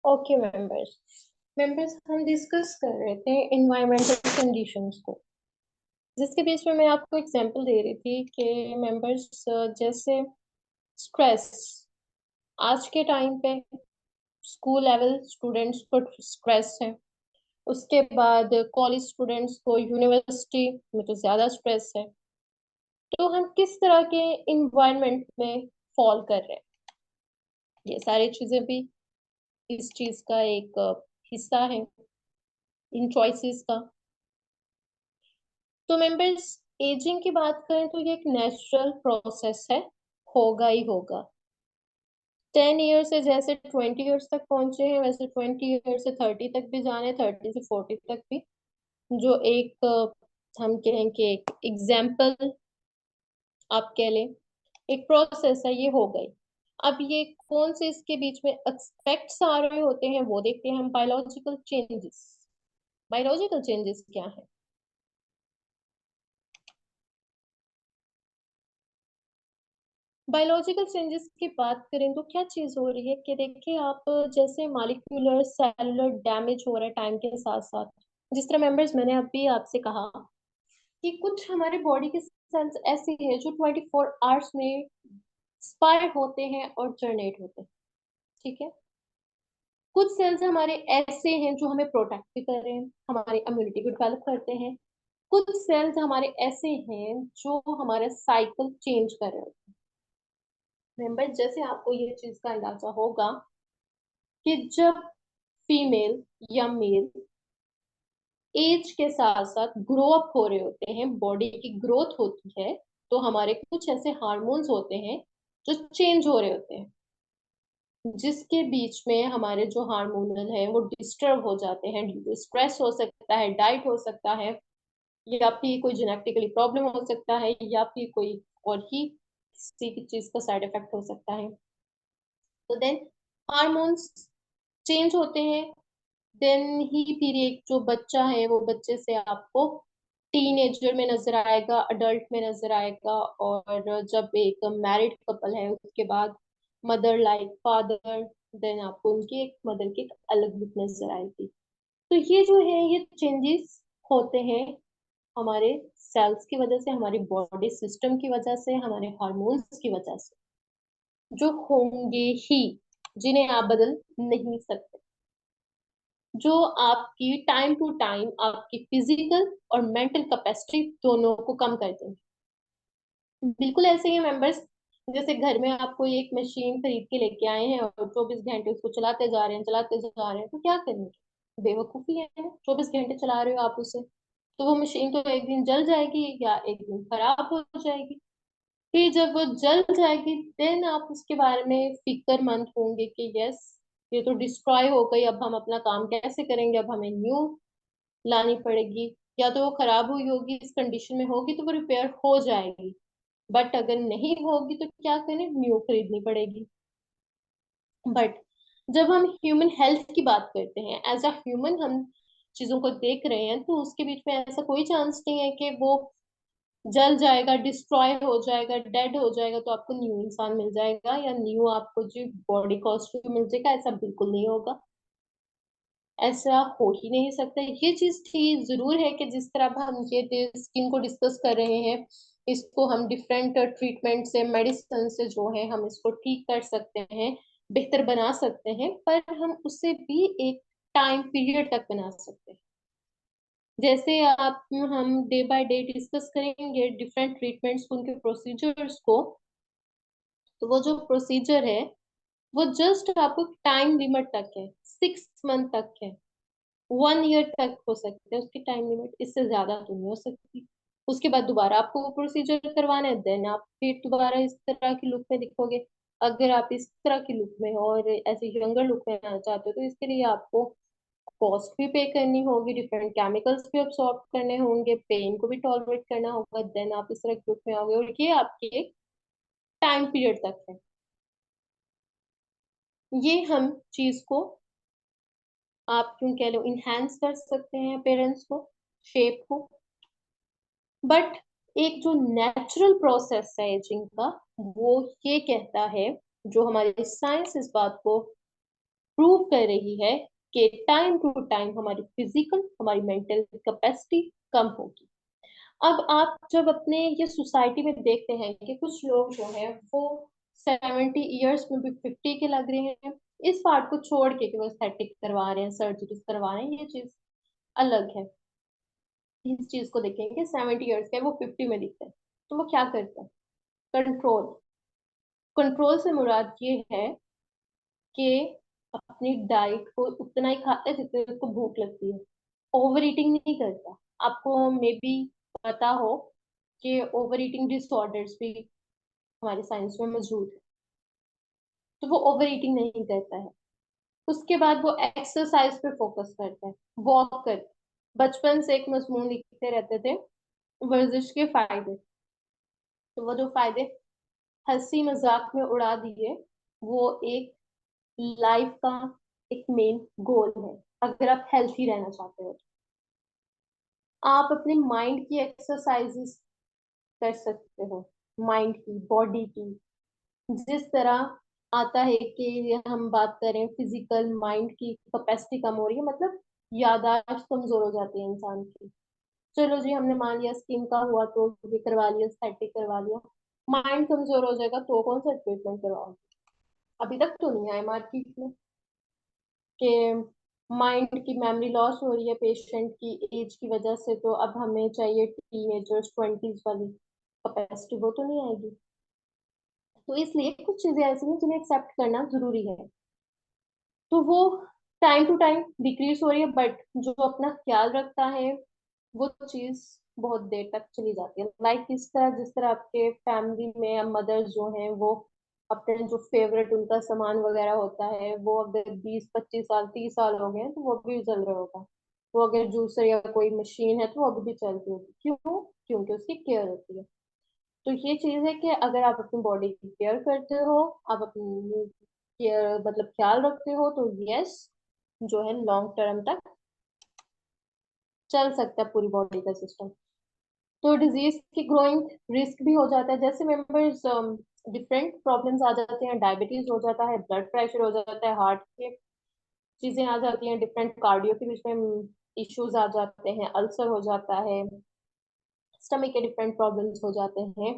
Okay members members हम discuss कर रहे थे इन्वायरमेंटल कंडीशंस को, जिसके बीच में मैं आपको एग्जांपल दे रही थी कि मेंबर्स जैसे स्ट्रेस आज के टाइम पे स्कूल लेवल स्टूडेंट्स को स्ट्रेस है। उसके बाद कॉलेज स्टूडेंट्स को यूनिवर्सिटी में तो ज्यादा स्ट्रेस है। तो हम किस तरह के इन्वायरमेंट में फॉल कर रहे हैं, ये सारी चीजें भी इस चीज का एक हिस्सा है, इन चॉइसेस का। तो मेंबर्स एजिंग की बात करें तो ये एक नेचुरल प्रोसेस है, होगा ही होगा। 10 ईयर से जैसे 20 ईयर्स तक पहुंचे हैं, वैसे 20 ईयर से 30 तक भी जाने, 30 से 40 तक भी। जो एक हम कहें कि एक एग्जाम्पल आप कह लें, एक प्रोसेस है, ये हो गई। अब ये कौन से इसके बीच में एस्पेक्ट्स आ रहे होते हैं वो देखते हैं हम। बायोलॉजिकल चेंजेस, बायोलॉजिकल चेंजेस क्या है? बायोलॉजिकल चेंजेस की बात करें तो क्या चीज हो रही है कि देखिए आप, जैसे मॉलिक्यूलर सेलुलर डैमेज हो रहा है टाइम के साथ साथ। जिस तरह मेंबर्स मैंने अभी आपसे कहा कि कुछ हमारे बॉडी के सेल्स ऐसे हैं जो 24 आवर्स में एक्सपायर होते हैं और जनरेट होते हैं। ठीक है। कुछ सेल्स हमारे ऐसे हैं जो हमें प्रोटेक्ट भी कर रहे हैं, हमारी इम्यूनिटी को डेवलप करते हैं। कुछ सेल्स हमारे ऐसे हैं जो हमारा साइकिल चेंज कर रहे हैं। मेंबर जैसे आपको ये चीज का अंदाजा होगा कि जब फीमेल या मेल एज के साथ साथ ग्रो अप हो रहे होते हैं, बॉडी की ग्रोथ होती है, तो हमारे कुछ ऐसे हार्मोन्स होते हैं जो चेंज हो रहे होते हैं, जिसके बीच में हमारे जो हार्मोनल है वो डिस्टर्ब हो जाते हैं। ड्यू टू स्ट्रेस हो सकता है, डाइट हो सकता है, या फिर कोई जेनेटिकली प्रॉब्लम हो सकता है, या फिर कोई और ही किसी की चीज का साइड इफेक्ट हो सकता है। तो देन हार्मोन्स चेंज होते हैं। देन ही फिर एक जो बच्चा है वो बच्चे से आपको टीनेजर में नजर आएगा, अडल्ट में नजर आएगा। और जब एक मैरिड कपल है उसके बाद मदर लाइक फादर, देन आपको उनकी एक मदर की एक अलग लुक नजर आएगी। तो ये जो है ये चेंजेस होते हैं हमारे सेल्स की वजह से, हमारी बॉडी सिस्टम की वजह से, हमारे हार्मोन्स की वजह से, जो होंगे ही, जिन्हें आप बदल नहीं सकते, जो आपकी टाइम टू टाइम आपकी फिजिकल और मेंटल कैपेसिटी दोनों को कम कर देंगे। बिल्कुल ऐसे ही मेंबर्स, जैसे घर में आप कोई एक मशीन खरीद के लेके आए हैं और 24 घंटे उसको चलाते जा रहे हैं, चलाते जा रहे हैं, तो क्या करेंगे? बेवकूफी है। 24 घंटे चला रहे हो आप उसे, तो वो मशीन तो एक दिन जल जाएगी या एक दिन खराब हो जाएगी। फिर जब वो जल जाएगी देन आप उसके बारे में फिक्रमंद होंगे कि यस, ये तो डिस्ट्रॉय हो गई, अब हम अपना काम कैसे करेंगे, अब हमें न्यू लानी पड़ेगी। या तो वो खराब हुई होगी, इस कंडीशन में होगी तो वो रिपेयर हो जाएगी, बट अगर नहीं होगी तो क्या करें, न्यू खरीदनी पड़ेगी। बट जब हम ह्यूमन हेल्थ की बात करते हैं, एज अ ह्यूमन हम चीजों को देख रहे हैं, तो उसके बीच में ऐसा कोई चांस नहीं है कि वो जल जाएगा, डिस्ट्रॉय हो जाएगा, डेड हो जाएगा तो आपको न्यू इंसान मिल जाएगा या न्यू आपको जो बॉडी कॉस्ट्यूम मिल जाएगा। ऐसा बिल्कुल नहीं होगा, ऐसा हो ही नहीं सकता। ये चीज ठीक जरूर है कि जिस तरह अब हम ये स्किन को डिस्कस कर रहे हैं, इसको हम डिफरेंट ट्रीटमेंट से, मेडिसिन से जो है हम इसको ठीक कर सकते हैं, बेहतर बना सकते हैं, पर हम उससे भी एक टाइम पीरियड तक बना सकते हैं। जैसे आप हम डे बाय डे डिस्कस करेंगे डिफरेंट ट्रीटमेंट्स, उनके प्रोसीजर्स को, तो वो जो प्रोसीजर है वो जस्ट आपको टाइम लिमिट तक है, 6 मंथ तक है, 1 ईयर तक हो सकते हैं उसकी टाइम लिमिट, इससे ज्यादा तो नहीं हो सकती। उसके बाद दोबारा आपको वो प्रोसीजर करवाना है, देन आप फिर दोबारा इस तरह की लुक में दिखोगे। अगर आप इस तरह की लुक में और ऐसे यंगर लुक में आना चाहते हो तो इसके लिए आपको कॉस्ट भी पे करनी होगी, डिफरेंट केमिकल्स भी अब्सॉर्ब करने होंगे, पेन को भी टॉलरेट करना होगा, देन आप इस तरह के लुक में आओगे। और ये आपके टाइम पीरियड तक है। ये हम चीज को आप क्यों कह लो इनहेंस कर सकते हैं पेरेंट्स को, शेप को। बट एक जो नेचुरल प्रोसेस है एजिंग का, वो ये कहता है, जो हमारी साइंस इस बात को प्रूव कर रही है कि टाइम टू टाइम हमारी फिजिकल, हमारी मेंटल कैपेसिटी कम होगी। अब आप जब अपने ये सोसाइटी में देखते हैं कि कुछ लोग जो हैं वो 70 ईयर्स में भी 50 के लग रहे हैं, इस पार्ट को छोड़ के कि वो एस्थेटिक करवा रहे हैं, सर्जरीज करवा रहे हैं, ये चीज अलग है। इस चीज को देखेंगे 70 ईयर्स के वो 50 में दिखते हैं, तो वो क्या करते हैं? कंट्रोल। कंट्रोल से मुराद ये है कि अपनी डाइट को उतना ही खाता है जितने उसको भूख लगती है, ओवर ईटिंग नहीं करता। आपको मे बी पता हो कि ओवर ईटिंग डिसऑर्डर्स भी हमारे साइंस में मौजूद है, तो वो ओवर ईटिंग नहीं करता है। उसके बाद वो एक्सरसाइज पे फोकस करता है, वॉक कर। बचपन से एक मजमून लिखते रहते थे, वर्जिश के फायदे। तो वो जो फायदे हंसी मजाक में उड़ा दिए, वो एक लाइफ का एक मेन गोल है। अगर आप हेल्थी रहना चाहते हो तो आप अपने माइंड की एक्सरसाइजेस कर सकते हो, माइंड की, बॉडी की। जिस तरह आता है कि हम बात करें फिजिकल, माइंड की कैपेसिटी कम हो रही है, मतलब याददाश्त कमजोर हो जाती है इंसान की। चलो जी, हमने मान लिया स्किन का हुआ तो ये करवा लिया, एस्थेटिक करवा लिया। माइंड कमजोर हो जाएगा तो कौन सा ट्रीटमेंट करवाओ? अभी तक तो नहीं आए मार्केट में कि माइंड की मेमोरी लॉस हो रही है पेशेंट की एज की वजह से, तो अब हमें चाहिए टीनेजर्स, 20s वाली कैपेसिटी, वो तो नहीं आएगी। तो इसलिए कुछ चीजें ऐसी हैं जिन्हें एक्सेप्ट करना जरूरी है। तो वो टाइम टू टाइम डिक्रीज हो रही है, बट जो अपना ख्याल रखता है वो चीज बहुत देर तक चली जाती है। लाइक इस तरह, जिस तरह आपके फैमिली में मदर्स जो हैं वो अपने जो फेवरेट उनका सामान वगैरह होता है, वो अगर 20 25 साल 30 साल हो गए हैं तो वो अभी भी चल रहा होगा। वो अगर जूसर या कोई मशीन है तो वो अभी भी चलती होगी, क्यों? क्योंकि उसकी केयर होती है। तो ये चीज है कि अगर आप अपनी बॉडी की केयर करते हो, आप अपनी केयर मतलब ख्याल रखते हो, तो यस, जो है लॉन्ग टर्म तक चल सकता है पूरी बॉडी का सिस्टम। तो डिजीज की ग्रोइंग रिस्क भी हो जाता है, जैसे मेंबर्स डिफरेंट प्रॉब्लम्स आ जाते हैं, डायबिटीज हो जाता है, ब्लड प्रेशर हो जाता है, हार्ट के चीजें आ जाती हैं, डिफरेंट कार्डियो के बीच में इश्यूज आ जाते हैं, अल्सर हो जाता है, स्टमक के डिफरेंट प्रॉब्लम्स हो जाते हैं।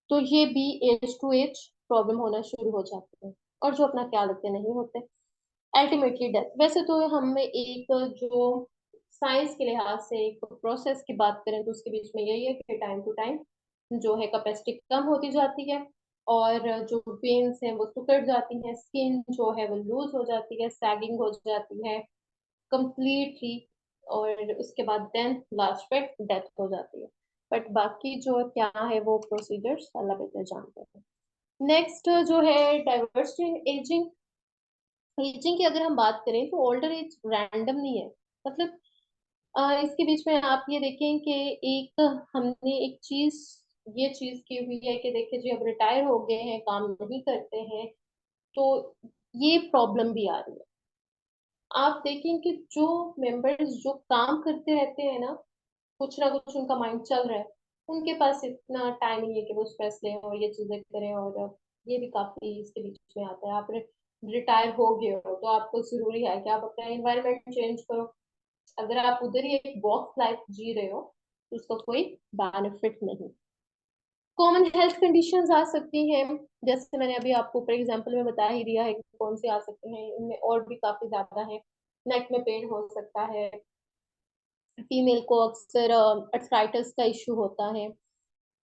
तो ये भी एज टू एज प्रॉब्लम होना शुरू हो जाती है, और जो अपना ख्याल रखते नहीं होते, अल्टीमेटली डेथ। वैसे तो हमें एक जो साइंस के लिहाज से एक प्रोसेस की बात करें तो उसके बीच में यही है कि टाइम टू टाइम जो है कैपेसिटी कम होती जाती है, और जो वेन्स हैं वो सिकुड़ जाती हैं, स्किन जो है वो लूज हो जाती है, सैगिंग हो जाती है कंप्लीटली, और उसके बाद देन लास्ट पे डेथ हो जाती है। बट बाकी जो क्या है वो प्रोसीजर्स अल्लाह बेहतर जानते हैं। नेक्स्ट जो है डाइवर्सिटी इन एजिंग। एजिंग की अगर हम बात करें तो ओल्डर एज रैंडम नहीं है, मतलब इसके बीच में आप ये देखें कि एक हमने एक चीज, ये चीज की हुई है कि देखिए जी अब रिटायर हो गए हैं, काम नहीं करते हैं, तो ये प्रॉब्लम भी आ रही है। आप देखें कि जो मेंबर्स जो काम करते रहते हैं ना कुछ उनका माइंड चल रहा है, उनके पास इतना टाइम नहीं है कि वो स्ट्रेस लें और ये चीजें करें, और ये भी काफी इसके बीच में आता है। आप रिटायर हो गए हो तो आपको जरूरी है कि आप अपना एनवायरनमेंट चेंज करो। अगर आप उधर ही एक बॉक्स लाइफ जी रहे हो तो उसका कोई बेनिफिट नहीं। कॉमन हेल्थ कंडीशंस आ सकती हैं, जैसे मैंने अभी आपको फॉर एग्जांपल में बता ही दिया है कि कौन से आ सकते हैं, इनमें और भी काफी ज्यादा है। नेक में पेन हो सकता है, फीमेल को अक्सर अर्थराइटिस का इश्यू होता है,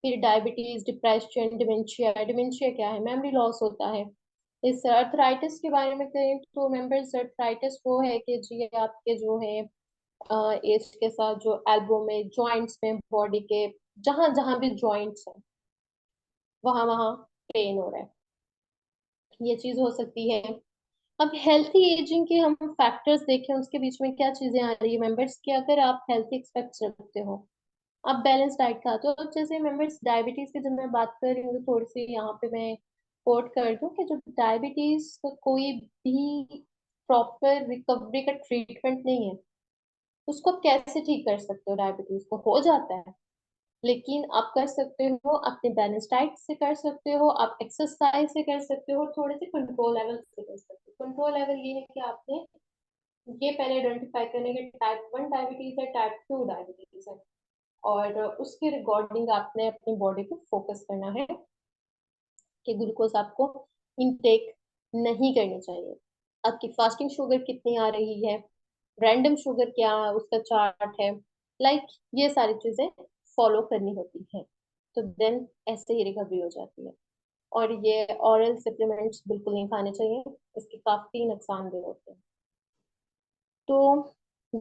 फिर डायबिटीज, डिप्रेशन, डिमेंशिया। डिमेंशिया क्या है? मेमोरी लॉस होता है। इस अर्थराइटिस के बारे में कहें तो मेंबर्स, अर्थराइटिस वो है कि जी आपके जो है एज के साथ जो एल्बो में, जॉइंट्स में, बॉडी के जहां जहां भी जॉइंट्स हैं वहां वहां पेन हो रहा है, ये चीज हो सकती है। अब हेल्थी एजिंग के हम फैक्टर्स देखें, उसके बीच में क्या चीजें आ रही है मेंबर्स की। अगर आप हेल्थी एक्सपेक्ट्स रखते हो, आप बैलेंस डाइट खाते हो, अब जैसे मेंबर्स डायबिटीज की जब मैं बात कर रही हूँ तो थोड़ी सी यहाँ पे मैं कोट कर दूं कि जो डायबिटीज का कोई भी प्रॉपर रिकवरी का ट्रीटमेंट नहीं है। उसको आप कैसे ठीक कर सकते हो? डायबिटीज को हो जाता है, लेकिन आप कर सकते हो अपने बैलेंस डाइट से, कर सकते हो आप एक्सरसाइज से, कर सकते हो थोड़े से कंट्रोल लेवल से कर सकते हो। कंट्रोल लेवल ये है कि आपने ये पहले आइडेंटिफाई करने के टाइप 1 डायबिटीज है, टाइप 2 डायबिटीज है, और उसके रिगार्डिंग आपने अपनी बॉडी पे फोकस करना है कि ग्लूकोज आपको इनटेक नहीं करनी चाहिए। आपकी फास्टिंग शुगर कितनी आ रही है, रैंडम शुगर क्या उसका चार्ट है, लाइक ये सारी चीजें फॉलो करनी होती है। तो देन ऐसे ही रिकवरी हो जाती है। और ये ऑरल सप्लीमेंट्स बिल्कुल नहीं खाने चाहिए, इसके काफी नुकसानदेह होते हैं। तो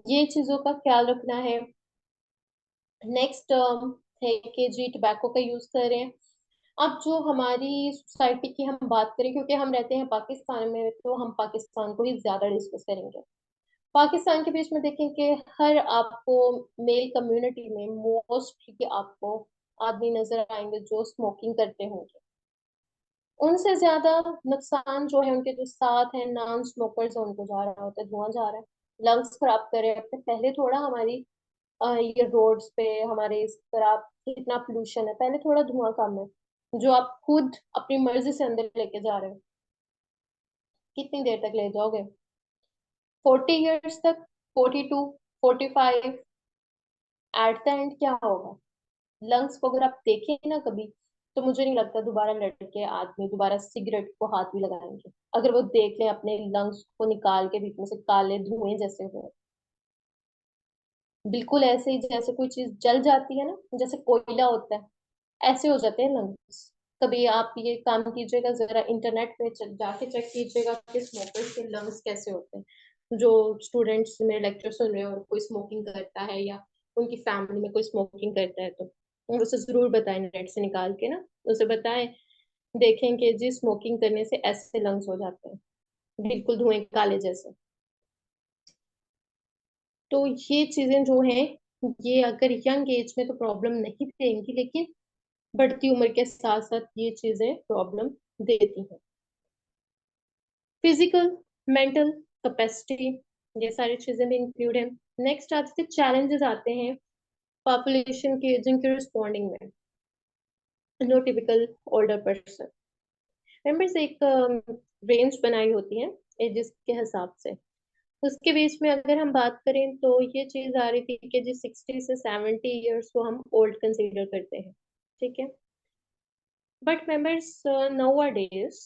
ये चीजों का ख्याल रखना है। नेक्स्ट है कि जी टबैको का यूज करें। अब जो हमारी सोसाइटी की हम बात करें, क्योंकि हम रहते हैं पाकिस्तान में, तो हम पाकिस्तान को ही ज्यादा डिस्कस करेंगे। पाकिस्तान के बीच में देखें कि हर आपको मेल कम्युनिटी में मोस्टली आपको आदमी नजर आएंगे जो स्मोकिंग करते होंगे। उनसे ज्यादा नुकसान जो है उनके जो साथ हैं नॉन स्मोकर्स, उनको जा रहा होता है, धुआं जा रहा है, लंग्स खराब कर रहे हैं अपने। पहले थोड़ा हमारी ये रोड्स पे हमारे इस तरह कितना पोल्यूशन है, पहले थोड़ा धुआं कम है, जो आप खुद अपनी मर्जी से अंदर लेके जा रहे हो। कितनी देर तक ले जाओगे? 40 ईयर्स तक, 42, 45, एट द एंड क्या होगा? लंग्स को अगर आप देखें ना कभी, तो मुझे नहीं लगता दोबारा लड़के आदमी दोबारा सिगरेट को हाथ भी लगाएंगे, अगर वो देख लें अपने लंग्स को निकाल के बीच में से काले धुएं जैसे हुए। बिल्कुल ऐसे ही जैसे कोई चीज जल जाती है ना, जैसे कोयला होता है, ऐसे हो जाते हैं लंग्स। कभी आप ये काम कीजिएगा, जरा इंटरनेट पे जाके चेक कीजिएगा कि स्मोकर्स के लंग्स कैसे होते हैं। जो स्टूडेंट्स मेरे लेक्चर सुन रहे हो और कोई स्मोकिंग करता है, या उनकी फैमिली में कोई स्मोकिंग करता है, तो उसे जरूर बताएं, नेट से निकाल के ना उसे बताएं। देखें कि जी स्मोकिंग करने से ऐसे लंग्स हो जाते हैं, बिल्कुल धुएं काले जैसे। तो ये चीजें जो हैं, ये अगर यंग एज में तो प्रॉब्लम नहीं देंगी, लेकिन बढ़ती उम्र के साथ साथ ये चीजें प्रॉब्लम देती हैं। फिजिकल, मेंटल कैपेसिटी, ये सारी चीजें भी इंक्लूड है। नेक्स्ट आते थे चैलेंजेस आते हैं पॉपुलेशन के एजिंग के रिस्पॉन्डिंग में। Know typical older person members एक रेंज बनाई होती है एजेस के हिसाब से। उसके बीच में अगर हम बात करें तो ये चीज आ रही थी कि जी 60 से 70 ईयर्स को हम ओल्ड कंसीडर करते हैं, ठीक है। बट मेंबर्स नाउ डेज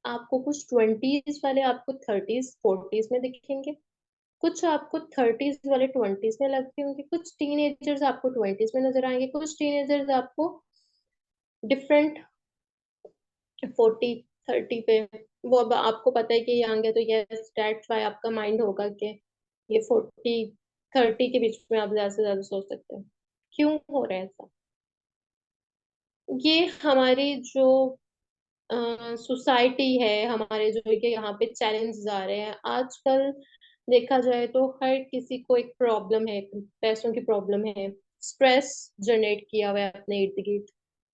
आपको कुछ ट्वेंटीज वाले आपको थर्टीज फोर्टीज में दिखेंगे, कुछ आपको थर्टीज वाले ट्वेंटीज में लगते होंगे, कुछ टीनेजर्स आपको ट्वेंटीज में नजर आएंगे, कुछ टीनेजर्स आपको डिफरेंट 40 30 पे। वो अब आपको पता है कि यंग है, तो यस दैट्स व्हाई आपका माइंड होगा कि ये 40 30 के बीच में आप ज्यादा से ज्यादा सोच सकते हो। क्यों हो रहा है ऐसा? ये हमारी जो सोसाइटी है, हमारे जो ये यहाँ पे चैलेंजेस आ रहे हैं आजकल, देखा जाए तो हर किसी को एक प्रॉब्लम है, पैसों की प्रॉब्लम है, स्ट्रेस जनरेट किया हुआ है अपने इर्द गिर्द।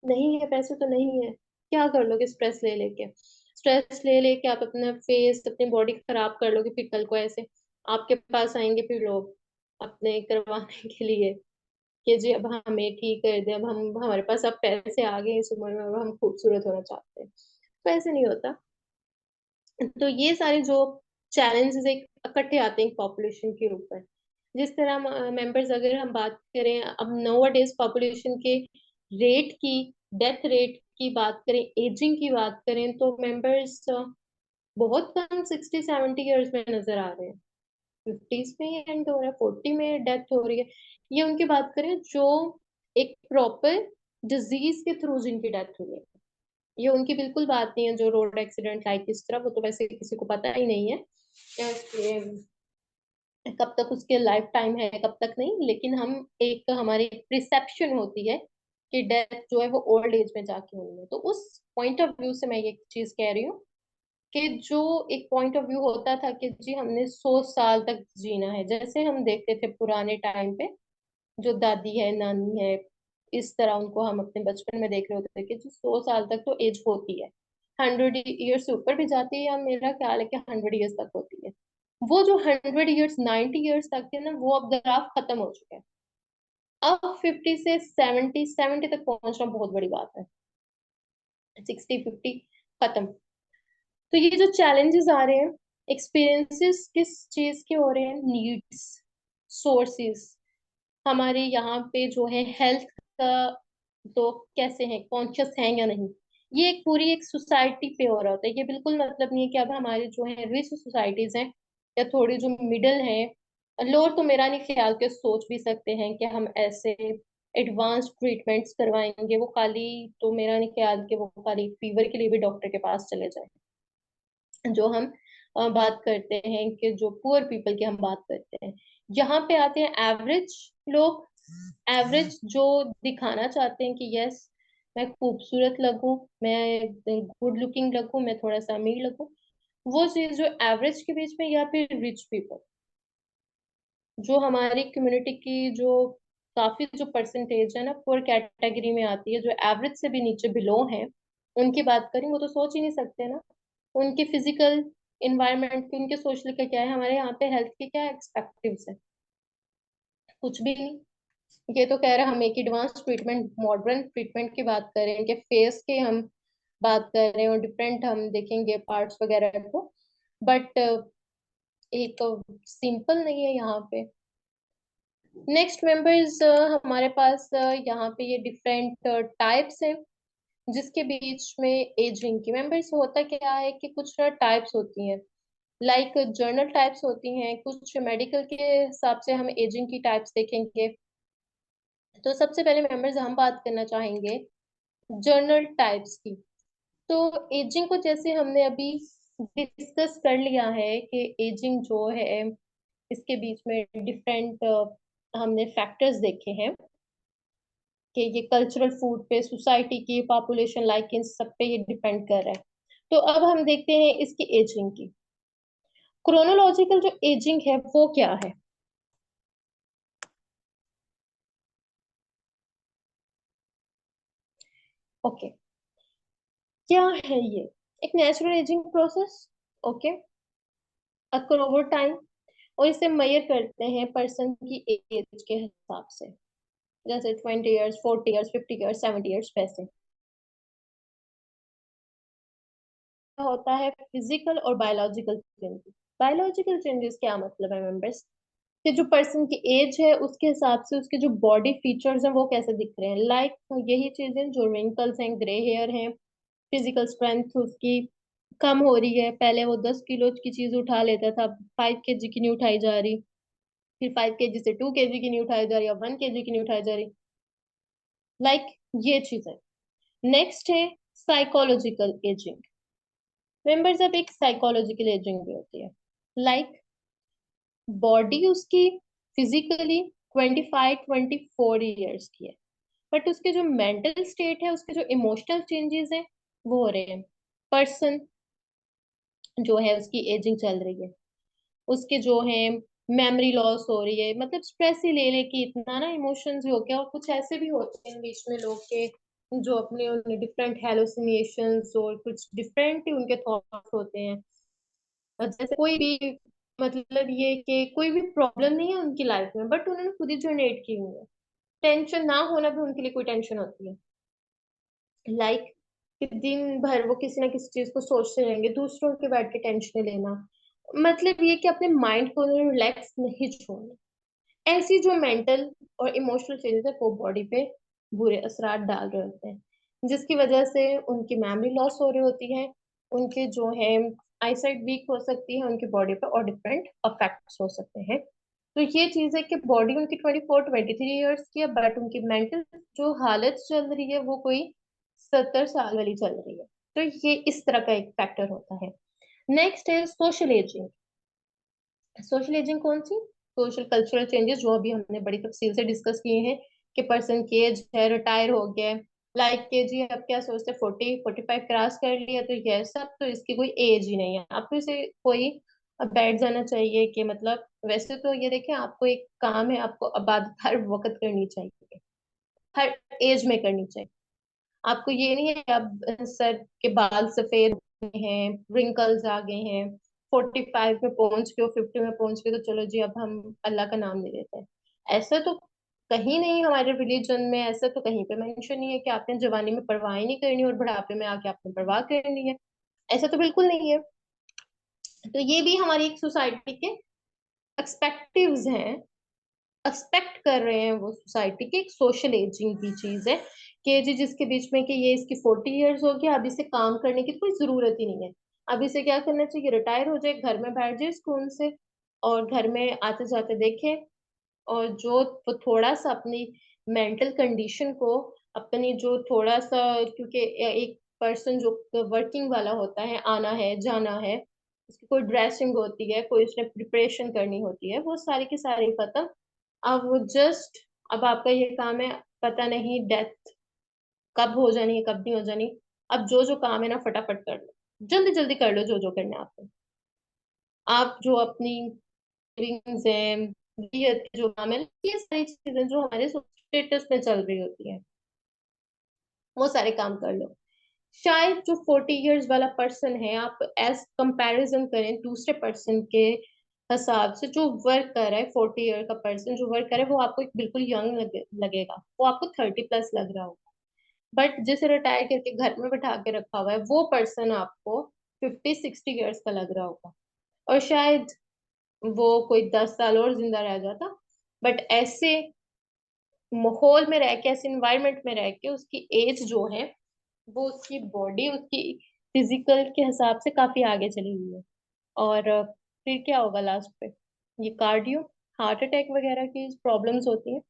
नहीं है पैसे तो नहीं है, क्या कर लोगे स्ट्रेस ले लेके? स्ट्रेस ले लेके आप अपना फेस अपनी बॉडी खराब कर लोगे, फिर कल को ऐसे आपके पास आएंगे फिर लोग अपने करवाने के लिए कि जी अब हमें ठीक कर दे, अब हम हमारे पास अब पैसे आ गए इस उम्र में, अब हम खूबसूरत होना चाहते हैं। तो ऐसे नहीं होता। तो ये सारे जो चैलेंजेस एक इकट्ठे आते हैं पॉपुलेशन के ऊपर। जिस तरह मेंबर्स अगर हम बात करें अब नोवा डेज पॉपुलेशन के रेट की, डेथ रेट की बात करें, एजिंग की बात करें, तो मेंबर्स बहुत कम 60 70 ईयर्स में नजर आ रहे हैं। 50s में ही एंड हो रहा है, 40 में डेथ हो रही है। ये उनकी बात करें जो एक प्रॉपर डिजीज के थ्रू जिनकी डेथ हुई है। ये उनकी बिल्कुल बात नहीं है जो रोड एक्सीडेंट लाइक इस तरह, वो तो वैसे किसी को पता ही नहीं है कि कब तक उसके लाइफ टाइम है कब तक नहीं। लेकिन हम एक हमारी प्रिसेप्शन होती है कि डेथ जो है वो ओल्ड एज में जाके हुई है। तो उस पॉइंट ऑफ व्यू से मैं ये चीज कह रही हूँ कि जो एक पॉइंट ऑफ व्यू होता था कि जी हमने 100 साल तक जीना है, जैसे हम देखते थे पुराने टाइम पे जो दादी है नानी है, इस तरह उनको हम अपने बचपन में देख रहे होते थे कि जो 100 साल तक तो एज होती है, 100 ईयर्स से ऊपर भी जाती है, या मेरा ख्याल है कि 100 ईयर्स तक होती है। वो जो 100 ईयर्स 90 ईयर्स तक थे ना, वो अब ग्राफ खत्म हो चुका है। अब 50 से 70 तक पहुंचना बहुत बड़ी बात है। 60 50 खत्म। तो ये जो चैलेंजेस आ रहे हैं, एक्सपीरियंसेस किस चीज के हो रहे हैं, नीड्स, सोर्सेस, हमारे यहाँ पे जो है हेल्थ का, तो कैसे हैं, कॉन्शियस हैं या नहीं, ये एक पूरी एक सोसाइटी पे हो रहा होता है। ये बिल्कुल मतलब नहीं है कि अब हमारे जो है रिच सोसाइटीज हैं या थोड़ी जो मिडिल हैं, लोग तो मेरा नहीं ख्याल के सोच भी सकते हैं कि हम ऐसे एडवांस ट्रीटमेंट्स करवाएंगे। वो खाली, तो मेरा नहीं ख्याल कि वो खाली फीवर के लिए भी डॉक्टर के पास चले जाएं। जो हम बात करते हैं कि जो पुअर पीपल की हम बात करते हैं, यहाँ पे आते हैं एवरेज लोग। एवरेज जो दिखाना चाहते हैं कि यस, मैं खूबसूरत लगूं, मैं गुड लुकिंग लगूं, मैं थोड़ा सा अमीर लगूं, वो चीज जो एवरेज के बीच में, या फिर रिच पीपल, जो हमारी कम्युनिटी की जो काफी जो परसेंटेज है ना पुअर कैटेगरी में आती है, जो एवरेज से भी नीचे बिलो है, उनकी बात करें, वो तो सोच ही नहीं सकते ना। उनके फिजिकल इन्वायरमेंट की, उनके सोशल का क्या है, हमारे यहाँ पे हेल्थ के क्या एक्सपेक्टिव्स है, कुछ भी नहीं। ये तो कह रहे हैं हम एक एडवांस ट्रीटमेंट, मॉडर्न ट्रीटमेंट की बात करें कि फेस के हम बात कर रहे हैं और डिफरेंट हम देखेंगे पार्ट्स वगैरह को, बट एक सिंपल नहीं है यहाँ पे। नेक्स्ट मेंबर्स, हमारे पास यहाँ पे ये डिफरेंट टाइप्स हैं, जिसके बीच में एजिंग की मेंबर्स होता क्या है कि कुछ टाइप्स होती हैं, लाइक जर्नल टाइप्स होती हैं, कुछ मेडिकल के हिसाब से हम एजिंग की टाइप्स देखेंगे। तो सबसे पहले मेंबर्स हम बात करना चाहेंगे जर्नल टाइप्स की। तो एजिंग को जैसे हमने अभी डिस्कस कर लिया है कि एजिंग जो है, इसके बीच में डिफरेंट हमने फैक्टर्स देखे हैं कि ये कल्चरल फूड पे, सोसाइटी की, पॉपुलेशन, लाइक इन सब पे ये डिपेंड कर रहा है। तो अब हम देखते हैं इसकी एजिंग की। क्रोनोलॉजिकल जो एजिंग है वो क्या है? ओके, क्या है ये? एक नेचुरल एजिंग प्रोसेस, ओके, अकर ओवर टाइम, और इसे मेजर करते हैं पर्सन की एज के हिसाब से, जैसे 20 ईयर्स, 40 ईयर्स, 50 ईयर्स, 70 ईयर्स, वैसे होता है फिजिकल और बायोलॉजिकल चेंजेस। बायोलॉजिकल चेंजेस क्या मतलब है मेंबर्स, कि जो पर्सन की एज है उसके हिसाब से उसके जो बॉडी फीचर्स हैं वो कैसे दिख रहे हैं, लाइक यही चीजें, जो रिंकल्स हैं, ग्रे हेयर हैं, फिजिकल स्ट्रेंथ उसकी कम हो रही है, पहले वो 10 किलो की चीज उठा लेता था, 5 केजी की नहीं उठाई जा रही, फिर 5 केजी से 2 केजी की नहीं उठाई जा रही, अब 1 केजी की नहीं उठाई जा रही, लाइक ये चीजें। नेक्स्ट है साइकोलॉजिकल एजिंग। मेंबर्स, अब एक साइकोलॉजिकल एजिंग भी होती है, लाइक बॉडी उसकी फिजिकली 25 24 ईयर्स की है, बट उसके जो मेंटल स्टेट है, उसके जो इमोशनल चेंजेस हैं, वो हो रहे हैं। पर्सन जो है उसकी एजिंग चल रही है, उसके जो है मेमोरी लॉस हो रही है, मतलब स्ट्रेस ही ले ले कि इतना ना इमोशंस हो गया, और कुछ ऐसे भी होते हैं बीच में लोग के जो अपने उन्हें डिफरेंट हेलुसिनेशंस और कुछ डिफरेंट ही उनके थॉट्स होते हैं। और जैसे कोई भी, मतलब ये कि कोई भी प्रॉब्लम नहीं है उनकी लाइफ में, बट उन्होंने खुद ही जनरेट की हुई है। टेंशन ना होना भी उनके लिए कोई टेंशन होती है, लाइक दिन भर वो किसी ना किसी चीज को सोचते रहेंगे, दूसरों के बैठ के टेंशन लेना, मतलब ये कि अपने माइंड को रिलैक्स नहीं छोड़ना। ऐसी जो मेंटल और इमोशनल चेंजेस है वो बॉडी पे बुरे असरात डाल रहे होते हैं, जिसकी वजह से उनकी मेमोरी लॉस हो रही होती है, उनके जो है आईसाइट वीक हो सकती है उनकी बॉडी पे, और डिफरेंट अफेक्ट्स हो सकते हैं। तो ये चीज है कि बॉडी उनकी 24 23 ईयर्स की है, बट उनकी मेंटल जो हालत चल रही है वो कोई 70 साल वाली चल रही है। तो ये इस तरह का एक फैक्टर होता है। नेक्स्ट है सोशल एजिंग। सोशल एजिंग कौन सी? सोशल कल्चरल चेंजेस, जो अभी हमने बड़ी तफसील से डिस्कस किए हैं, कि पर्सन की एज है, रिटायर हो गया, लाइक के जी अब क्या सोचते हैं, 40 45 क्रॉस कर लिया तो ये सब, तो इसकी कोई एज ही नहीं है, आपको इसे कोई अब बैठ जाना चाहिए कि मतलब, वैसे तो ये देखें, आपको एक काम है, आपको इबादत हर वक्त करनी चाहिए, हर एज में करनी चाहिए। आपको ये नहीं है कि अब सर के बाल सफेद हो गए हैं, रिंकल्स आ गए हैं, 45 में पहुंच के, 50 में पहुंच के, तो चलो जी अब हम अल्लाह का नाम ले लेते हैं, ऐसा तो कहीं नहीं, हमारे रिलीजन में ऐसा तो कहीं पे मेंशन नहीं है कि आपने जवानी में परवाह ही नहीं करनी और बुढ़ापे में आके आपने परवाह करनी है। ऐसा तो बिल्कुल नहीं है। तो ये भी हमारी एक सोसाइटी के एक्सपेक्टिव्स हैं, एक्सपेक्ट कर रहे हैं वो सोसाइटी की। एक सोशल एजिंग की चीज है कि जी जिसके बीच में कि ये इसकी 40 ईयर्स हो गया, अब इसे काम करने की कोई जरूरत ही नहीं है। अब इसे क्या करना चाहिए, रिटायर हो जाए, घर में बैठ जाए सुकून से, और घर में आते जाते देखे, और जो वो थोड़ा सा अपनी मेंटल कंडीशन को, अपनी जो थोड़ा सा, क्योंकि एक पर्सन जो वर्किंग वाला होता है, आना है जाना है, उसकी कोई ड्रेसिंग होती है, कोई उसने प्रिपरेशन करनी होती है, वो सारी की सारी खत्म। अब वो जस्ट, अब आपका ये काम है, पता नहीं डेथ कब हो जानी है कब नहीं हो जानी। अब जो जो काम है ना फटाफट कर लो, जल्दी जल्दी कर लो जो जो करना है आपको। आप जो अपनी सेविंग्स हैं, जो काम है, ये सारी चीजें जो हमारे स्टेटस में चल रही होती है, वो सारे काम कर लो। शायद जो 40 इयर्स वाला पर्सन है, आप एज कंपैरिजन करें दूसरे पर्सन के हिसाब से, जो वर्क कर रहा है, 40 ईयर का पर्सन जो वर्क कर रहा है, वो आपको एक बिल्कुल यंग लगेगा, वो आपको 30+ लग रहा होगा। बट जिसे रिटायर करके घर में बैठा के रखा हुआ है, वो पर्सन आपको 50-60 इयर्स का लग रहा होगा। और शायद वो कोई 10 साल और जिंदा रह जाता, बट ऐसे माहौल में रह के, ऐसे इन्वायरमेंट में रह के, उसकी एज जो है, वो उसकी बॉडी, उसकी फिजिकल के हिसाब से काफी आगे चली हुई है। और फिर क्या होगा लास्ट पे, ये कार्डियो, हार्ट अटैक वगैरह की प्रॉब्लम्स होती हैं।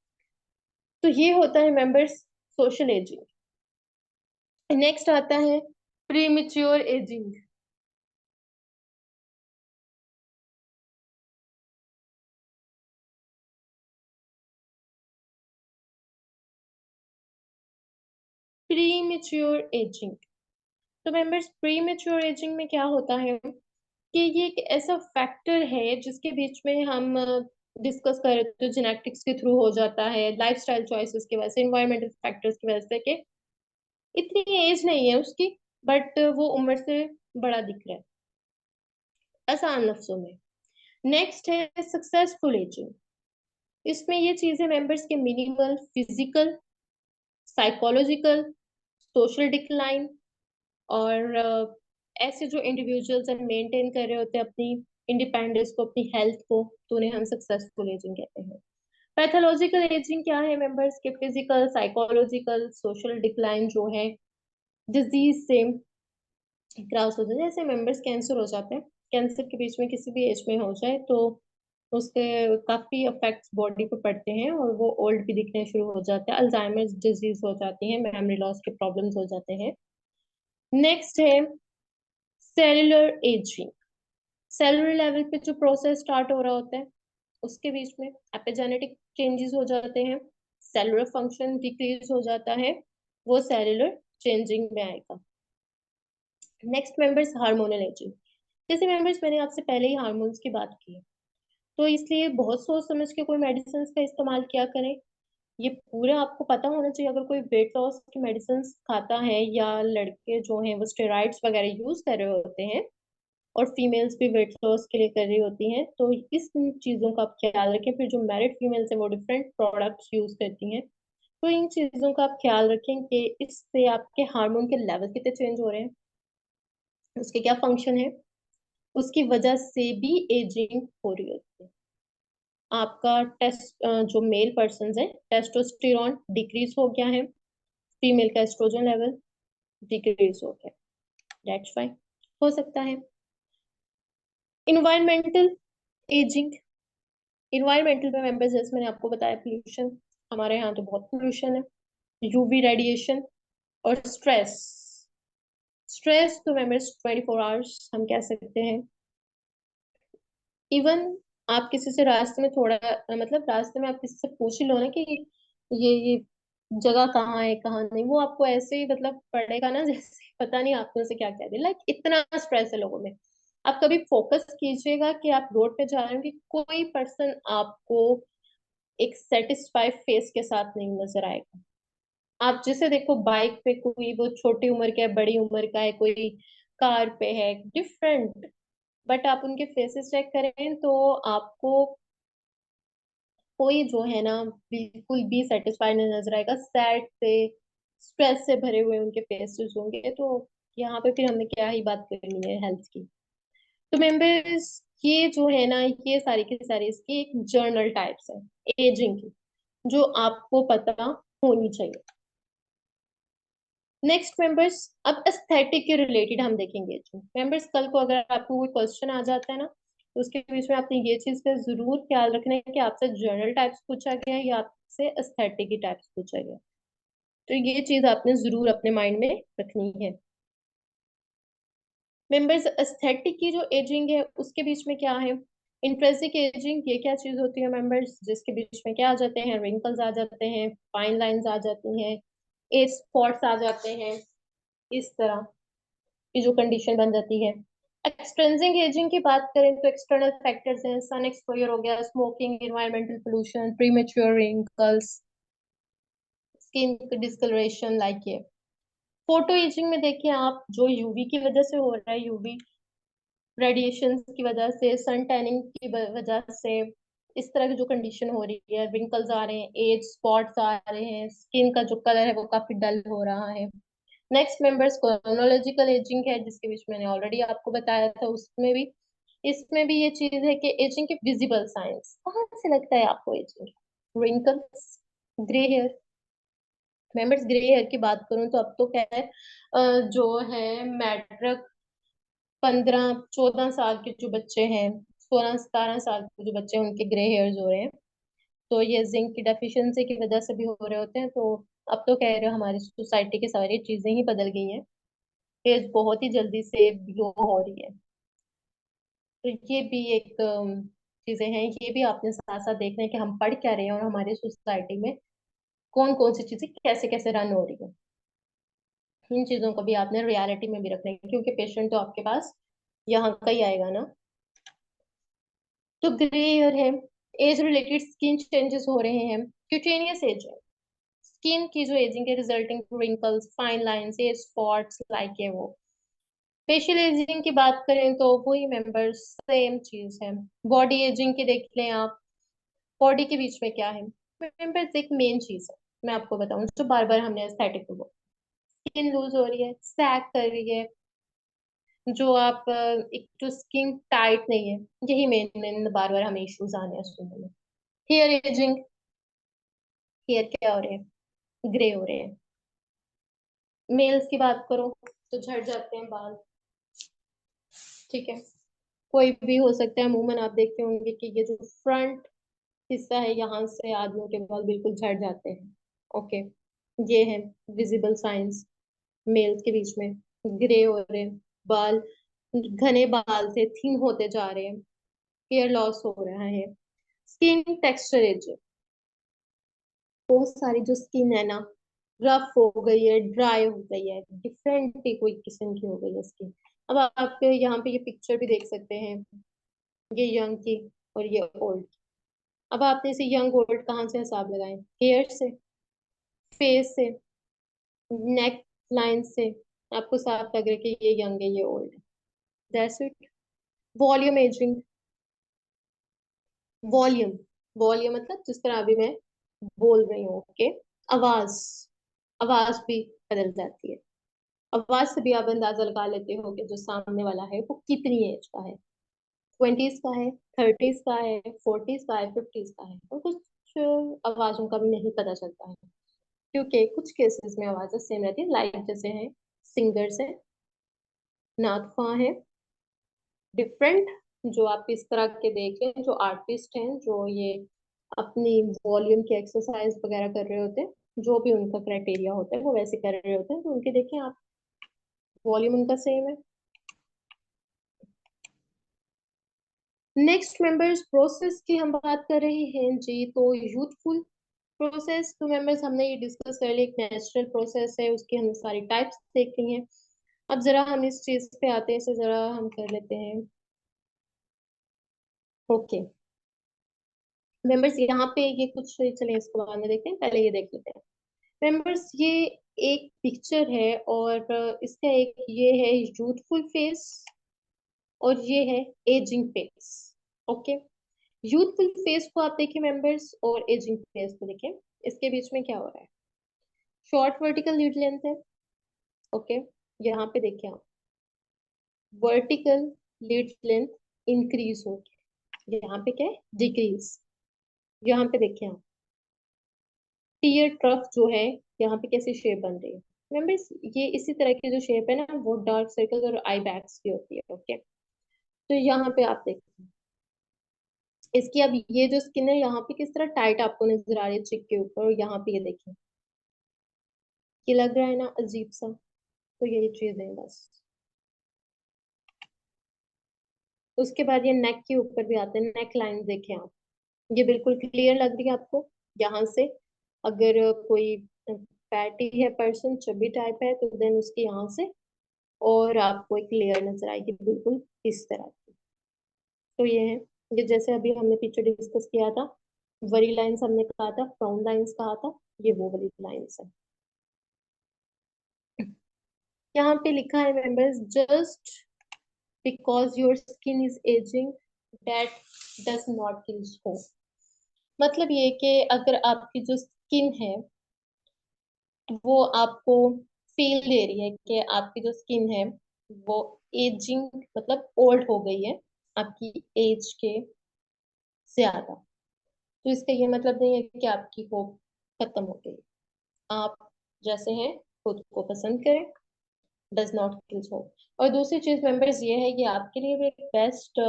तो ये होता है मेंबर्स सोशल एजिंग। नेक्स्ट आता है pre mature ageing. Pre mature ageing, तो मेंबर्स प्री मेच्योर एजिंग में क्या होता है कि ये एक ऐसा फैक्टर है जिसके बीच में हम डिस्कस कर रहे थे, तो जेनेटिक्स के थ्रू हो जाता है, लाइफस्टाइल चॉइसेस की वजह से, इन्वायरमेंटल फैक्टर्स की वजह से, कि इतनी एज नहीं है उसकी, बट वो उम्र से बड़ा दिख रहा है, आसान लफ्जों में। नेक्स्ट है सक्सेसफुल एजिंग। इसमें ये चीजें मेंबर्स के minimal physical, psychological, social decline, और ऐसे जो इंडिविजुअल्स मेंटेन कर रहे होते हैं अपनी इंडिपेंडेंस को, अपनी हेल्थ को, तो उन्हें हम सक्सेसफुल एजिंग कहते हैं। पैथोलॉजिकल एजिंग क्या है मेंबर्स के, फिजिकल, साइकोलॉजिकल, सोशल डिक्लाइन जो है, डिजीज से क्रॉस हो जाए, जैसे मेंबर्स कैंसर हो जाते हैं, कैंसर के बीच में किसी भी एज में हो जाए तो उसके काफी इफेक्ट्स बॉडी पे पड़ते हैं, और वो ओल्ड भी दिखने शुरू हो जाते हैं, अल्जाइमर्स डिजीज हो जाती है, मेमोरी लॉस के प्रॉब्लम्स हो जाते हैं। नेक्स्ट है सेलुलर एजिंग। सेलुलर लेवल पे जो प्रोसेस स्टार्ट हो रहा होता है, उसके बीच में एपिजेनेटिक चेंजेस हो जाते हैं, सेलुलर फंक्शन डिक्रीज हो जाता है, वो सेलुलर चेंजिंग में आएगा। Next members hormonal ageing. जैसे मेंबर्स मैंने आपसे पहले ही हार्मोन्स की बात की है, तो इसलिए बहुत सोच समझ के कोई मेडिसिन का इस्तेमाल किया करें। ये पूरा आपको पता होना चाहिए, अगर कोई वेट लॉस की मेडिसिन खाता है, या लड़के जो हैं वो स्टेरॉइड्स वगैरह यूज कर रहे होते हैं, और फीमेल्स भी वेट लॉस के लिए कर रही होती हैं, तो इस चीजों का आप ख्याल रखें। फिर जो मैरिड फीमेल्स हैं वो डिफरेंट प्रोडक्ट्स यूज करती हैं, तो इन चीजों का आप ख्याल रखें कि इससे आपके हार्मोन के लेवल कितने चेंज हो रहे हैं, उसके क्या फंक्शन है, उसकी वजह से भी एजिंग हो रही होती है। आपका टेस्ट, जो मेल पर्सन है, टेस्टोस्टेरॉन डिक्रीज हो गया है, फीमेल का एस्ट्रोजन लेवल डिक्रीज हो गया, दैट्स फाइन, हो सकता है। Environmental ageing. इन्वायरमेंटल में मेंबर्स, जैसे मैंने आपको बताया, पोल्यूशन, हमारे यहाँ तो बहुत पोल्यूशन है, यूवी रेडिएशन, और स्ट्रेस। स्ट्रेस तो मेंबर्स 24 आवर्स हम कह सकते हैं। इवन आप किसी से रास्ते में थोड़ा, मतलब रास्ते में आप किसी से पूछ ही लो ना कि ये जगह कहाँ है कहाँ नहीं, वो आपको ऐसे ही मतलब पड़ेगा ना जैसे पता नहीं आपको से क्या कह दे, लाइक इतना स्ट्रेस है लोगों में। आप कभी फोकस कीजिएगा कि आप रोड पे जा रहे हो, कि कोई पर्सन आपको एक सेटिस्फाइड फेस के साथ नहीं नजर आएगा। आप जिसे देखो, बाइक पे कोई वो छोटी उम्र का है, बड़ी उम्र का है, कोई कार पे है, डिफरेंट, बट आप उनके फेसेस चेक करें तो आपको कोई जो है ना बिल्कुल भी सेटिस्फाइड नहीं नजर आएगा, सैड से स्ट्रेस से भरे हुए उनके फेसेस होंगे। तो यहाँ पे फिर हमें क्या ही बात करनी है हेल्थ की। तो मेंबर्स, ये जो है ना, ये सारी की सारी इसकी एक जर्नल टाइप्स है एजिंग की, जो आपको पता होनी चाहिए। नेक्स्ट मेंबर्स, अब एस्थेटिक के रिलेटेड हम देखेंगे। जो मेंबर्स, कल को अगर आपको कोई क्वेश्चन आ जाता है ना, तो उसके बीच में आपने ये चीज का जरूर ख्याल रखना है कि आपसे जर्नल टाइप्स पूछा गया है या आपसे एस्थेटिक टाइप्स पूछा गया है। तो ये चीज आपने जरूर अपने माइंड में रखनी है। मेंबर्स, एस्थेटिक की जो एजिंग है उसके बीच में क्या है, इंट्रिंसिक एजिंग, ये क्या चीज होती है मेंबर्स, जिसके बीच में क्या आ जाते हैं, रिंकल्स आ जाते हैं, फाइन लाइंस आ जाती हैं, एज स्पॉट्स आ जाते हैं, इस तरह की जो कंडीशन बन जाती है। एक्सट्रिंसिक एजिंग की बात करें तो एक्सटर्नल फैक्टर्स हैं, सन एक्सपोजर हो गया, smoking, environmental pollution, premature wrinkles, skin discolouration, like ये। फोटो एजिंग में देखिए आप, जो यूवी की वजह से हो रहा है, यूवी रेडिएशन की वजह से, सन टैनिंग की वजह से, इस तरह की जो कंडीशन हो रही है, रिंकल्स आ रहे हैं, एज स्पॉट्स आ रहे हैं, स्किन का जो कलर है वो काफी डल हो रहा है। नेक्स्ट मेंबर्स, क्रोनोलॉजिकल एजिंग है, जिसके बीच मैंने ऑलरेडी आपको बताया था, उसमें भी, इसमें भी ये चीज है कि एजिंग के विजिबल साइंस कहाँ से लगता है आपको ageing, wrinkles, grey hair. Members, grey hair की बात करूं तो अब तो क्या है, जो है मैट्रिक 15-14 साल के जो बच्चे हैं, 16-17 साल के जो बच्चे हैं, उनके ग्रे हेयर्स हो रहे हैं। तो ये जिंक की डेफिशिएंसी की वजह से भी हो रहे होते हैं। तो अब तो कह रहे हो हमारी सोसाइटी की सारी चीजें ही बदल गई हैं, एज बहुत ही जल्दी से लो हो रही है। तो ये भी एक चीजें हैं, ये भी आपने साथ साथ देखना है कि हम पढ़ क्या रहे हैं और हमारी सोसाइटी में कौन कौन सी चीजें कैसे कैसे रन हो रही है। इन चीजों को भी आपने रियलिटी में भी रखना है, क्योंकि पेशेंट तो आपके पास यहाँ का ही आएगा ना। तो ग्रे हेयर है, एज रिलेटेड स्किन चेंजेस हो रहे हैं, क्यूटेनियस एज है, स्किन की जो एजिंग है, resulting wrinkles, fine lines, as spots, like है वो। फेशियल एजिंग की बात करें तो वही मेंबर्स, सेम चीज है। बॉडी एजिंग की देख लें आप, बॉडी के बीच में क्या है मेंबर्स, एक मेन चीज है, मैं आपको बताऊं जो बार बार हमने एस्थेटिक को, स्किन लूज हो रही है, सैग कर रही है, जो आप एक जो स्किन टाइट नहीं है, यही मेन मेन बार बार हमें इश्यूज आने हैं सुनने में। हेयर एजिंग, हेयर क्या हो रहे हैं, ग्रे हो रहे हैं। मेल्स की बात करो तो झड़ जाते हैं बाल, ठीक है, कोई भी हो सकता है। अमूमन आप देखते होंगे कि ये जो फ्रंट हिस्सा है, यहाँ से आदमियों के बाल बिल्कुल झड़ जाते हैं। ओके, ये है विजिबल साइंस, मेल्स के बीच में ग्रे हो रहे हैं बाल, घने बाल से थिन होते जा रहे हैं, हेयर लॉस हो रहा है। स्किन टेक्सचर एज, बहुत सारी जो स्किन है ना, रफ हो गई है, ड्राई हो गई है, डिफरेंट ही कोई किस्म की हो गई है स्किन। अब आप यहाँ पे ये पिक्चर भी देख सकते हैं, ये यंग की और ये ओल्ड। अब आपने इसे यंग ओल्ड कहाँ से हिसाब लगाए, हेयर से, फेस से, नेक लाइन से, आपको साफ लग रहा है कि ये यंग है ये ओल्ड है। That's it. Volume ageing, volume, volume मतलब जिस तरह अभी मैं बोल रही हूँ, ओके, आवाज, आवाज भी बदल जाती है। आवाज से भी आप अंदाजा लगा लेते हो कि जो सामने वाला है वो कितनी एज का है, 20s का है, 30s का है, 40s का है, 50s का है। और कुछ आवाजों का भी नहीं पता चलता है, क्योंकि कुछ केसेस में आवाजें सेम रहती है, लाइक जैसे हैं सिंगर्स हैं, नादख्वां है, डिफरेंट, जो आप इस तरह के देख लें, जो आर्टिस्ट हैं, जो ये अपनी वॉल्यूम की एक्सरसाइज वगैरह कर रहे होते हैं, जो भी उनका क्राइटेरिया होता है वो वैसे कर रहे होते हैं, तो उनके देखें आप, वॉल्यूम उनका सेम है। नेक्स्ट मेंबर्स, प्रोसेस की हम बात कर रहे हैं जी, तो यूथफुल प्रोसेस, तो मेंबर्स हमने ये डिस्कस कर लिया, एक नेचुरल प्रोसेस है, उसकी हमने सारी टाइप्स देख ली हैं। अब जरा हम इस चीज पे आते हैं, इसे जरा हम कर लेते हैं। ओके मेंबर्स, यहाँ पे ये कुछ, चलिए इसको बाद में देखते हैं, पहले ये देख लेते हैं। मेंबर्स, ये एक पिक्चर है और इसका एक ये है यूथफुल फेस और ये है ageing face. Okay, youthful face को आप देखिए मेंबर्स, और एजिंग फेस को देखिए, इसके बीच में क्या हो रहा है? शॉर्ट वर्टिकल लीड लेंथ है, ओके। यहाँ पे देखिए आप, वर्टिकल लीड लेंथ इंक्रीज होगी, यहाँ पे क्या है? डिक्रीज। यहाँ पे देखिए आप, टीयर ट्रफ जो है, यहाँ पे कैसी शेप बन रही है मेंबर्स? ये इसी तरह की जो शेप है ना, वो डार्क सर्कल और आई बैग्स की होती है, ओके। तो यहाँ पे आप देखिए इसकी, अब ये जो स्किन है यहाँ पे किस तरह टाइट आपको नजर आ रही है चिक के ऊपर, और यहाँ पे ये देखिए, ये लग रहा है ना अजीब सा। तो यही चीज है बस। उसके बाद ये नेक के ऊपर भी आते हैं, नेक लाइन देखें आप, ये बिल्कुल क्लियर लग रही है आपको यहाँ से। अगर कोई फैटी है पर्सन, चबी टाइप है, तो देन उसकी यहाँ से और आपको एक लेयर नजर आएगी बिल्कुल इस तरह की। तो ये है, ये जैसे अभी हमने पीछे डिस्कस किया था, वरी लाइंस हमने कहा था, फ्राउन लाइंस कहा था, ये वो वाली लाइंस है। यहाँ पे लिखा है members, just because your skin is ageing that does not kill hope. मतलब ये कि अगर आपकी जो स्किन है वो आपको फील दे रही है कि आपकी जो स्किन है वो एजिंग, मतलब ओल्ड हो गई है आपकी एज के ज्यादा, तो इसका ये मतलब नहीं है कि आपकी होप खत्म हो गई। आप जैसे हैं खुद को पसंद करें, डज नॉट किल होप। और दूसरी चीज मेंबर्स ये है कि आपके लिए भी एक बेस्ट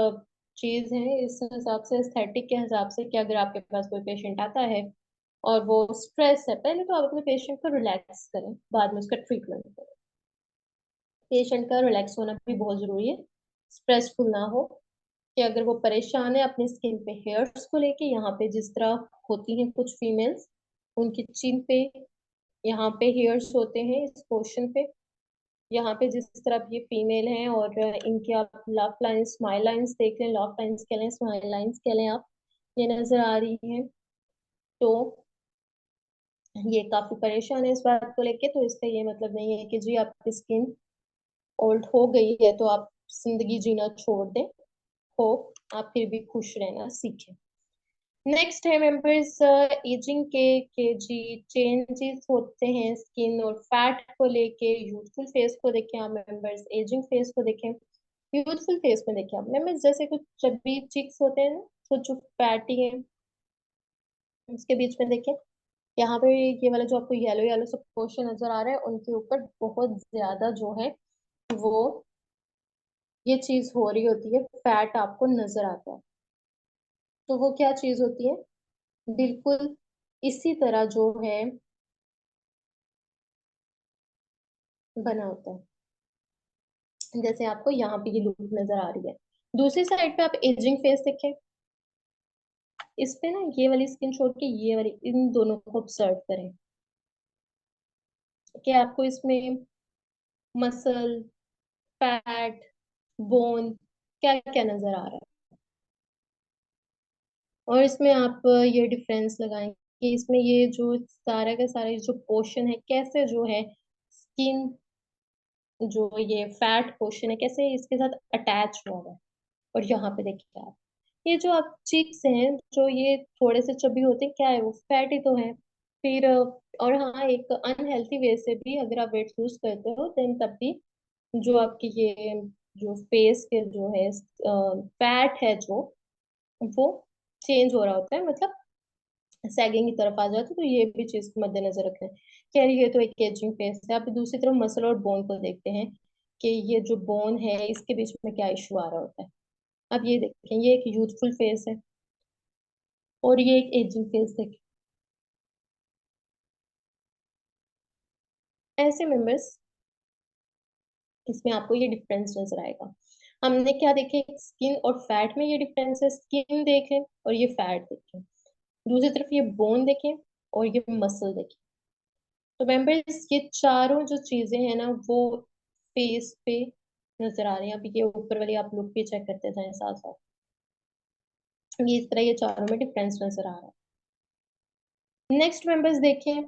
चीज है इस हिसाब से, एस्थेटिक के हिसाब से, कि अगर आपके पास कोई पेशेंट आता है और वो स्ट्रेस है, पहले तो आप अपने पेशेंट को रिलैक्स करें, बाद में उसका ट्रीटमेंट करें। पेशेंट का रिलैक्स होना भी बहुत जरूरी है, स्ट्रेसफुल ना हो। कि अगर वो परेशान है अपनी स्किन पे हेयर्स को लेके, यहाँ पे जिस तरह होती हैं कुछ फीमेल्स, उनकी चिन पे यहाँ पे हेयर्स होते हैं इस पोर्शन पे, यहाँ पे जिस तरह ये फीमेल हैं, और इनके आप लव लाइंस, स्माइल लाइंस देख लें, लव लाइंस कह लें, स्माइल लाइंस कह लें आप, ये नजर आ रही हैं। तो ये काफी परेशान है इस बात को लेके, तो इसका ये मतलब नहीं है कि जी आपकी स्किन ओल्ड हो गई है तो आप जिंदगी जीना छोड़ दें। हो, आप फिर भी खुश रहना सीखें। नेक्स्ट है मेंबर्स, एजिंग के जी चेंजेस होते हैं स्किन और फैट को लेके। यूथफुल फेस को देखें आप मेंबर्स, एजिंग फेस को देखें। यूथफुल फेस में देखें आप मेंबर्स, जैसे कुछ चब्बी चिक्स होते हैं ना, कुछ जो फैटी है, उसके बीच में देखें, यहाँ पे ये वाला जो आपको येलो येलो सा पोर्शन नजर आ रहा है, उनके ऊपर बहुत ज्यादा जो है वो ये चीज हो रही होती है, फैट आपको नजर आता है। तो वो क्या चीज होती है? बिल्कुल इसी तरह जो है बना होता है, जैसे आपको यहाँ पे ये लुक नजर आ रही है। दूसरी साइड पे आप एजिंग फेस देखें, इस पे ना ये वाली स्किन छोड़ के ये वाली, इन दोनों को ऑब्जर्व करें कि आपको इसमें मसल, फैट, बोन, क्या क्या नजर आ रहा है। और इसमें आप ये डिफरेंस लगाएं कि इसमें ये जो सारा का सारा जो पोर्शन है, कैसे जो है स्किन, जो ये फैट पोर्शन है कैसे इसके साथ अटैच हुआ हुआ है। और यहाँ पे देखिए आप, ये जो आप चीक्स हैं जो ये थोड़े से चबी होते हैं, क्या है वो? फैट ही तो है। फिर और हाँ, एक अनहेल्थी वे से भी अगर आप वेट लूज करते हो देन तब भी जो आपकी ये जो फेस के जो है फैट है जो, वो चेंज हो रहा होता है, मतलब सैगिंग की तरफ आ जाता है। तो ये भी चीज को मद्देनजर रखना है। खैर ये तो एक एजिंग फेस है। आप दूसरी तरफ मसल और बोन को देखते हैं कि ये जो बोन है इसके बीच में क्या इशू आ रहा होता है। अब ये देखें, ये एक यूथफुल फेस है और ये एक एजिंग फेस है। ऐसे मेंबर्स, इसमें आपको ये डिफरेंस नजर आएगा। हमने क्या देखे, स्किन और फैट में ये डिफरेंस है, स्किन देखें और ये फैट देखें। दूसरी तरफ ये बोन देखें और ये मसल देखें। तो मेंबर्स, ये चारों जो चीजें हैं ना वो फेस पे नजर आ रही हैं। अभी ये ऊपर वाली आप लुक भी चेक करते जाएं साथ साथ, ये इस तरह ये चारों में डिफरेंस नजर आ रहा है। नेक्स्ट मेंबर्स देखें,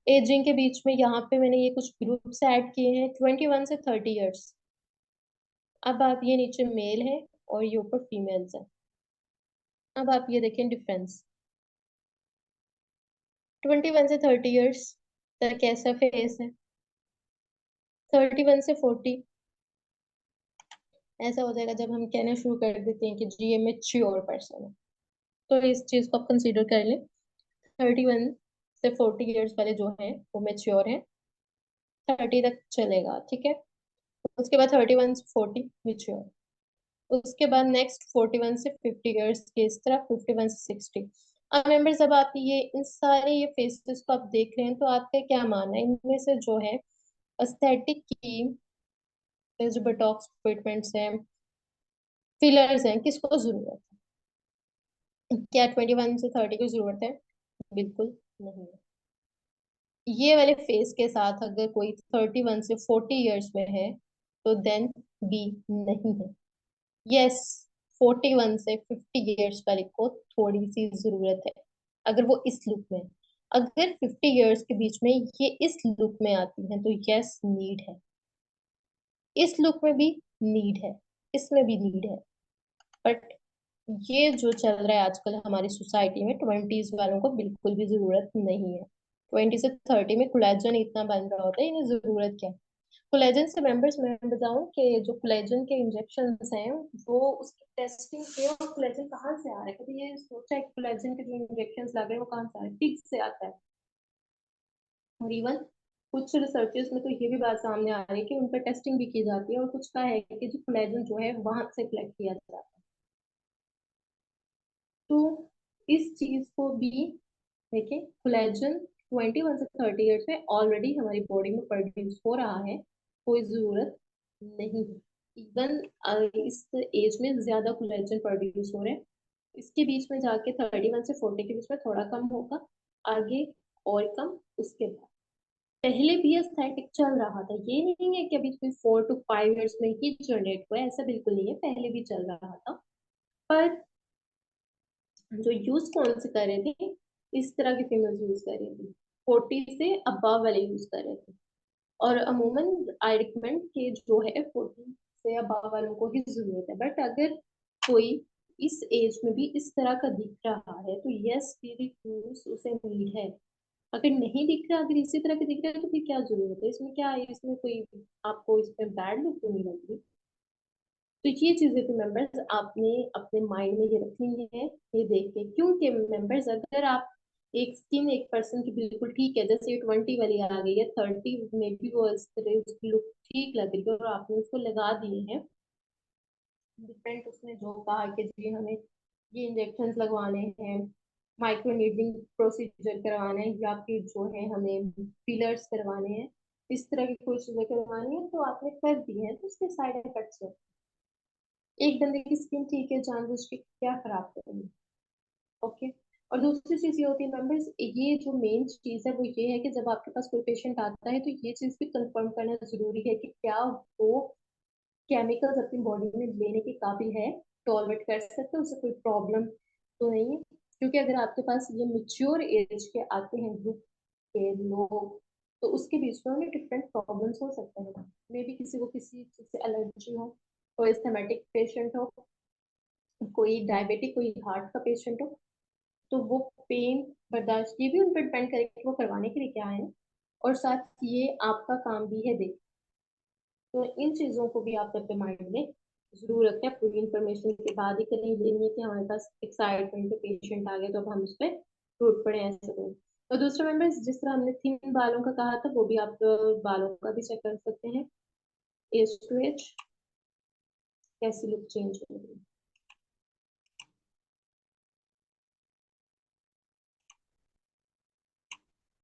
एजिंग के बीच में यहाँ पे मैंने ये कुछ ग्रुप्स ऐड किए हैं, 21 से 30 ईयर्स। अब आप ये नीचे मेल है और ये ऊपर फीमेल्स है। अब आप ये देखें डिफरेंस, 21 से 30 इयर्स तक कैसा फेस है, 31 से 40 ऐसा हो जाएगा जब हम कहना शुरू कर देते हैं कि जी ये मेच्योर पर्सन है। तो इस चीज को आप कंसीडर कर लें, 31 से 40 इयर्स वाले जो हैं वो मेच्योर हैं, 30 तक चलेगा, ठीक है। उसके बाद 31 से 40 मेच्योर, उसके बाद नेक्स्ट 41 से 50 इयर्स के इस तरह, 51 से 60। अब मेंबर्स, जब आप इन सारे ये फेसेस को आप देख रहे हैं तो आपका क्या मानना है इनमें से जो है एस्थेटिक की जो बोटॉक्स ट्रीटमेंट्स हैं, फिलर्स हैं, किसको जरूरत है? क्या 21 से 30 की जरूरत है? बिल्कुल नहीं है। ये वाले फेस के साथ अगर कोई 31 से 40 इयर्स में है तो देन बी नहीं है। यस, 41 से 50 इयर्स वाले को थोड़ी सी जरूरत है अगर वो इस लुक में, अगर 50 इयर्स के बीच में ये इस लुक में आती है तो यस नीड है, इस लुक में भी नीड है, इसमें भी नीड है। बट ये जो चल रहा है आजकल हमारी सोसाइटी में, 20s वालों को बिल्कुल भी जरूरत नहीं है। 20 से 30 में कोलेजन इतना बन रहा होता है, इन्हें जरूरत क्या है? कोलेजन से मेंबर्स, मैं बताऊं कि जो कोलेजन के इंजेक्शन हैं वो उसकी टेस्टिंग के, और कोलेजन कहाँ से आ रहा है, कभी ये सोचा है कोलेजन के जो इंजेक्शन लग रहे हैं वो कहाँ से आ रहे हैं? पिग से आता है। और इवन कुछ रिसर्चर्स में तो ये भी बात सामने आ रही है कि उन पर टेस्टिंग भी की जाती है, और कुछ का है कि जो कोलेजन जो है वहां से कलेक्ट किया जाता है। तो इस चीज को भी देखिए, कोलेजन 21 से 30 इयर्स में ऑलरेडी हमारी बॉडी में प्रोड्यूस हो रहा है, कोई जरूरत नहीं है। इवन इस एज में ज्यादा कोलेजन प्रोड्यूस हो रहे हैं, इसके बीच में जाके 31 से 40 के बीच में थोड़ा कम होगा, आगे और कम उसके बाद। पहले भी एस्थेटिक चल रहा था, ये नहीं है कि अभी कोई 4 to 5 इयर्स में ही जनरेट हुआ है, ऐसा बिल्कुल नहीं है, पहले भी चल रहा था। पर जो यूज कौन से कर रहे थे, इस तरह की फीमेल्स यूज कर रही थी, 40 से अबव वाले यूज कर रहे थे। और अमूमन आई रिकमेंड कि जो है 40 से अबव वालों को ही जरूरत है। बट अगर कोई इस एज में भी इस तरह का दिख रहा है तो यस उसे नीड है। अगर नहीं दिख रहा, अगर इसी तरह का दिख रहा है तो फिर क्या जरूरत है, इसमें क्या है, इसमें कोई आपको इसमें बैड लुक तो नहीं लग रही? तो ये चीजें तो मेंबर्स आपने अपने माइंड में ये रखनी है, ये देख के, क्योंकि मेंबर्स अगर आप एक स्किन एक पर्सन की बिल्कुल ठीक है, जैसे ये 20 वाली आ गई है, 30 में भी वो इस तरह उसकी लुक ठीक लग रही है और आपने उसको लगा दिए हैं, डिफरेंट उसने जो कहा कि जी हमें ये इंजेक्शन लगवाने हैं, माइक्रो नीडलिंग प्रोसीजर करवाना है, या फिर जो है हमें फिलर्स करवाने हैं, इस तरह की कोई चीजें करवानी है तो आपने कर दी है, तो उसके साइड इफेक्ट्स है। एक बंदे की स्किन ठीक है, जानबूझ के क्या खराब करेंगे? ओके। और दूसरी चीज ये होती है मेंबर्स, ये जो मेन चीज है वो ये है कि जब आपके पास कोई पेशेंट आता है तो ये चीज भी कंफर्म करना जरूरी है कि क्या वो केमिकल्स अपनी बॉडी में लेने के काबिल है, टॉलरेट कर सकते हैं, उसे कोई प्रॉब्लम तो नहीं है। क्योंकि अगर आपके पास ये मेच्योर एज के आते हैं ग्रुप के लोग, तो उसके बीच में उन्हें डिफरेंट प्रॉब्लम्स हो सकते हैं, मे बी किसी को किसी चीज से एलर्जी हो, कोई एस्थमेटिक पेशेंट हो, कोई डायबिटिक, कोई हार्ट का पेशेंट हो, तो वो पेन बर्दाश्त, ये भी उन पर डिपेंड करेगा कि वो करवाने के लिए क्या है। और साथ ये आपका काम भी है देख, तो इन चीजों को भी आप अपने माइंड में जरूर रखें। पूरी इंफॉर्मेशन के बाद ही करें, ये नहीं है कि हमारे पास एक्साइटमेंट पे पेशेंट आ गए तो अब हम उस पर टूट पड़े, ऐसे करें। और दूसरा मेंबर्स, जिस तरह हमने थिन बालों का कहा था, वो भी आप बालों का भी चेक कर सकते हैं, एज टू एज कैसी लुक चेंज हो रही है।